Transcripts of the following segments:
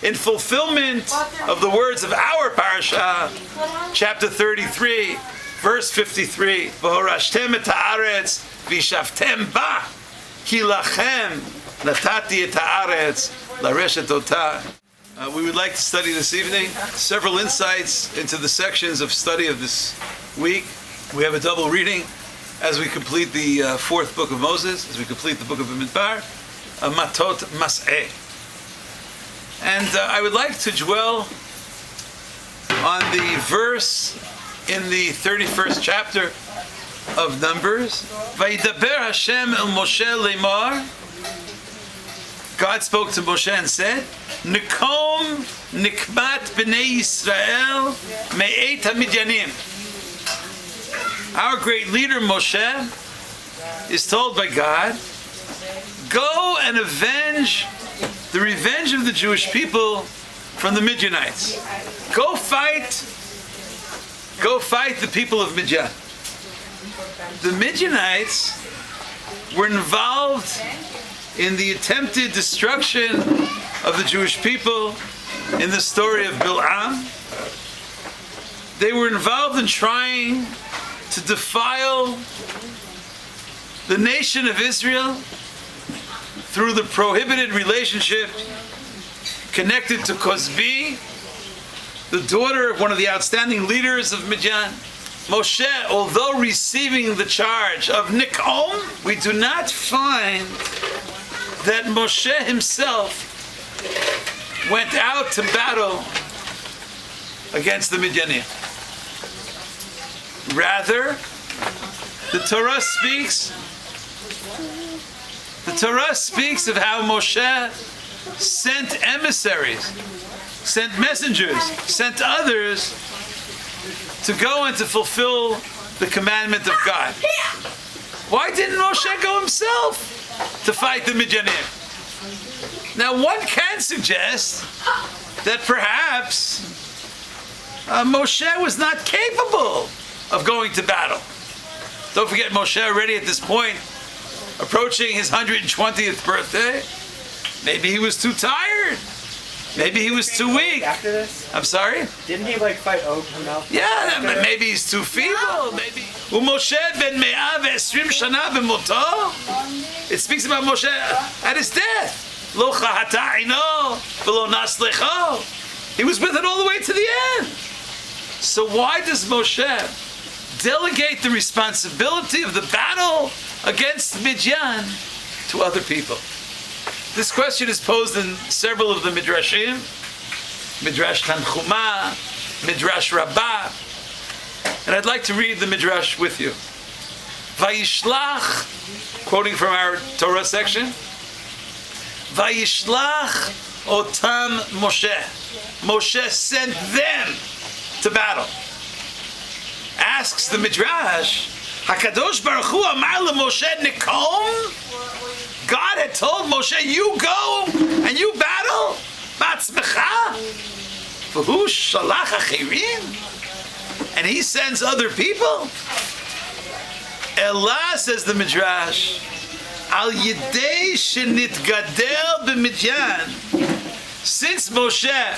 in fulfillment of the words of our parsha, chapter 33, verse 53. V'horashtem et haaretz v'yishavtem ba ki lachem natati et haaretz lareshet otah. We would like to study this evening several insights into the sections of study of this week. We have a double reading as we complete the fourth book of Moses, as we complete the book of Bamidbar, Matot Masei. And I would like to dwell on the verse in the 31st chapter of Numbers. Vayidaber Hashem el Moshe lemar. God spoke to Moshe and said, Nikom nikmat b'nei Yisrael me'et hamidyanim. Our great leader Moshe is told by God, go and avenge the revenge of the Jewish people from the Midianites. Go fight the people of Midian. The Midianites were involved in the attempted destruction of the Jewish people in the story of Bil'am. They were involved in trying to defile the nation of Israel through the prohibited relationship connected to Cozbi, the daughter of one of the outstanding leaders of Midian. Moshe, although receiving the charge of Nikom, we do not find that Moshe himself went out to battle against the Midianites. Rather, the Torah speaks of how Moshe sent emissaries, sent messengers, sent others to go and to fulfill the commandment of God. Why didn't Moshe go himself to fight the Midianites? Now, one can suggest that perhaps Moshe was not capable of going to battle. Don't forget, Moshe already at this point, approaching his 120th birthday, maybe he was too tired. Maybe he was too weak. After this? I'm sorry? Didn't he fight Og himself? Yeah, maybe he's too feeble. Maybe. Moshe ben 120 shana b'moto. It speaks about Moshe at his death. Lo chahata ino v'lo naslecho. He was with it all the way to the end. So why does Moshe delegate the responsibility of the battle against Midian to other people? This question is posed in several of the Midrashim, Midrash Tanchuma, Midrash Rabbah, and I'd like to read the Midrash with you. Vayishlach, quoting from our Torah section, Vayishlach otam Moshe. Moshe sent them to battle. Asks the Midrash, HaKadosh Baruch Hu amar leMoshe Nikom? God had told Moshe, you go and you battle, Batzmecha, V'hu shalach achirim, and he sends other people. Elah, says the Midrash, al yidei shenitgadel b'Midyan. Since Moshe,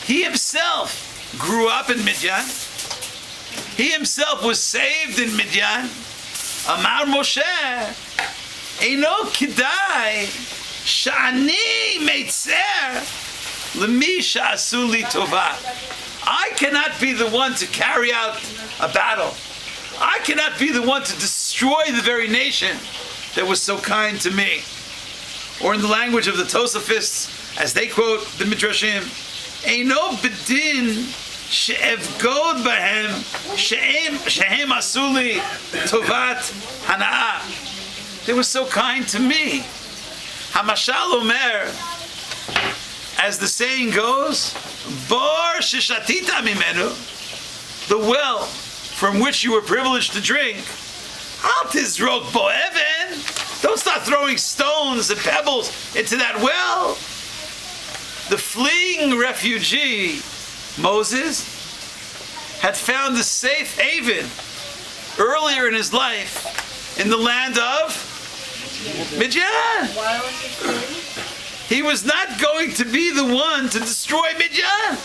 he himself grew up in Midian, he himself was saved in Midian. Amar Moshe, Eino kidai shani meitzer lemi sha'asu li tova. I cannot be the one to carry out a battle. I cannot be the one to destroy the very nation that was so kind to me. Or in the language of the Tosafists, as they quote the Midrashim, Eino bedin she'evgod bahem shehem asuli tovat hana'ah. They were so kind to me. Hamashal omer, as the saying goes, Bor sheshatita mimenu, the well from which you were privileged to drink, Al tizrok bo even, don't start throwing stones and pebbles into that well. The fleeing refugee, Moses, had found a safe haven earlier in his life in the land of Midian. Why was he fleeing? he was not going to be the one to destroy Midian.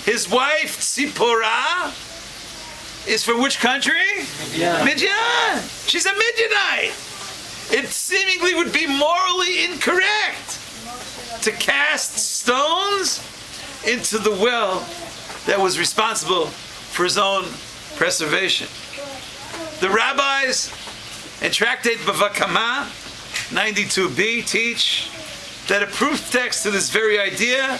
His wife, Tzipporah, is from which country? Midian. She's a Midianite. It seemingly would be morally incorrect to cast stones into the well that was responsible for his own preservation. The rabbis in Tractate Bava Kama 92b teach that a proof text to this very idea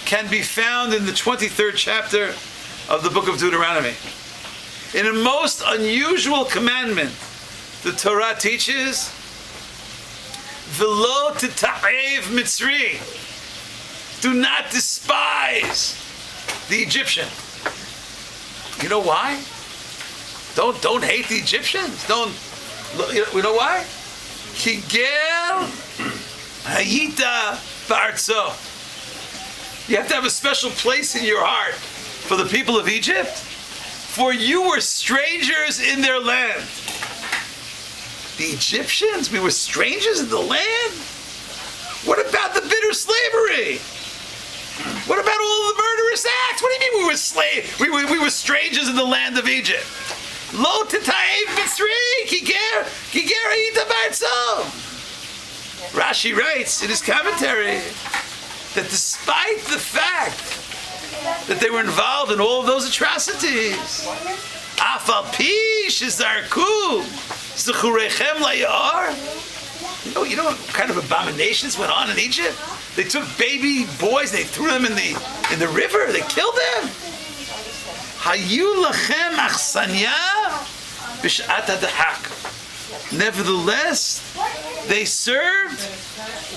can be found in the 23rd chapter of the book of Deuteronomy. In a most unusual commandment, the Torah teaches, V'lo tita'ev Mitzri. Do not despise the Egyptian. You know why? Don't hate the Egyptians. You know why? Ki ger hayita ba'artzo. You have to have a special place in your heart for the people of Egypt, for you were strangers in their land. The Egyptians, we were strangers in the land? What about the bitter slavery? What about all the murderous acts? What do you mean we were slaves? We were strangers in the land of Egypt. Lo tita'ev Mitzri, ki ger hayita ba'artzo. Rashi writes in his commentary that despite the fact that they were involved in all of those atrocities, af al pi shezarku zechurechem layar. You know what kind of abominations went on in Egypt? They took baby boys, they threw them in the river, they killed them. Hayu lachem achsanya b'shat hadahak. Nevertheless, they served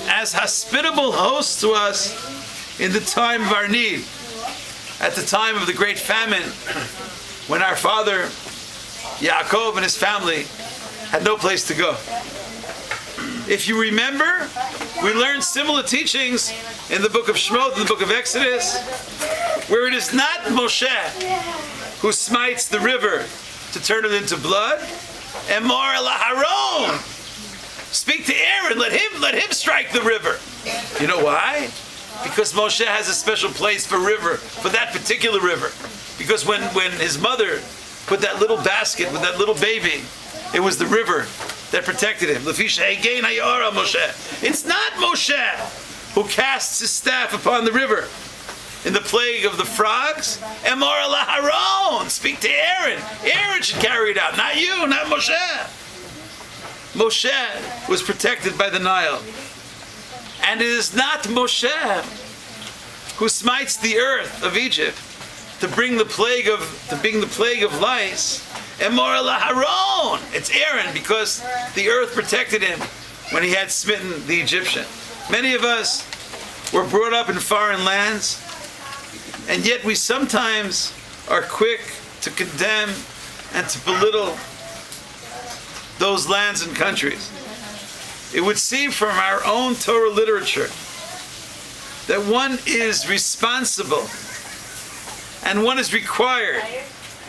as hospitable hosts to us in the time of our need. At the time of the great famine, when our father, Yaakov, and his family had no place to go. If you remember, we learned similar teachings in the book of Shemot, in the book of Exodus, where it is not Moshe who smites the river to turn it into blood. Emor el Aharon. Speak to Aaron, let him strike the river. You know why? Because Moshe has a special place for that particular river. Because when his mother put that little basket with that little baby, it was the river that protected him. It's not Moshe who casts his staff upon the river. In the plague of the frogs, Emor el Aharon, speak to Aaron. Aaron should carry it out, not you, not Moshe. Moshe was protected by the Nile. And it is not Moshe who smites the earth of Egypt to bring the plague of lice. Emor el Aharon. It's Aaron, because the earth protected him when he had smitten the Egyptian. Many of us were brought up in foreign lands, and yet we sometimes are quick to condemn and to belittle those lands and countries. It would seem from our own Torah literature that one is responsible and one is required,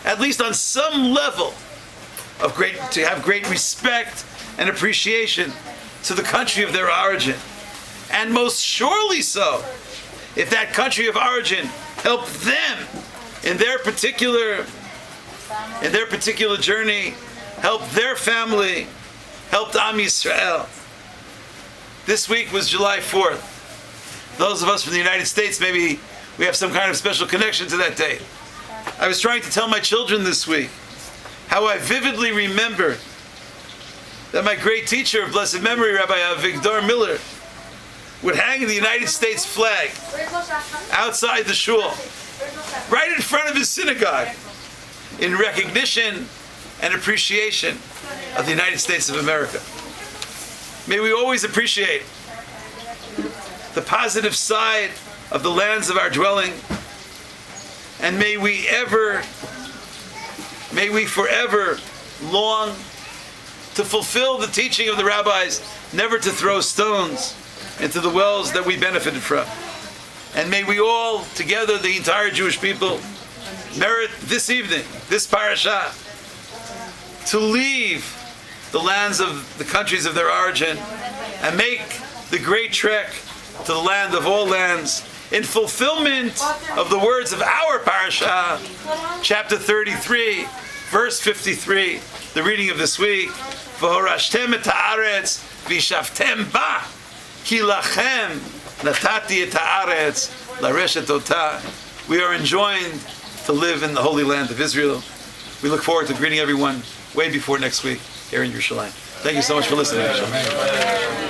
at least on some level, to have great respect and appreciation to the country of their origin. And most surely so, if that country of origin helped them in their particular journey, helped their family, helped Am Yisrael. This week was July 4th. Those of us from the United States, maybe we have some kind of special connection to that date. I was trying to tell my children this week how I vividly remember that my great teacher of blessed memory, Rabbi Avigdor Miller, would hang the United States flag outside the shul, right in front of his synagogue, in recognition and appreciation of the United States of America. May we always appreciate the positive side of the lands of our dwelling, and may we forever long to fulfill the teaching of the rabbis, never to throw stones into the wells that we benefited from. And may we all, together, the entire Jewish people, merit this evening, this parasha, to leave the lands of the countries of their origin and make the great trek to the land of all lands, in fulfillment of the words of our parasha, chapter 33, verse 53, the reading of this week. V'horashtem et haaretz v'yishavtem ba, ki lachem natati et haaretz lareshet otah. We are enjoined to live in the holy land of Israel. We look forward to greeting everyone way before next week here in Yerushalayim. Thank you so much for listening.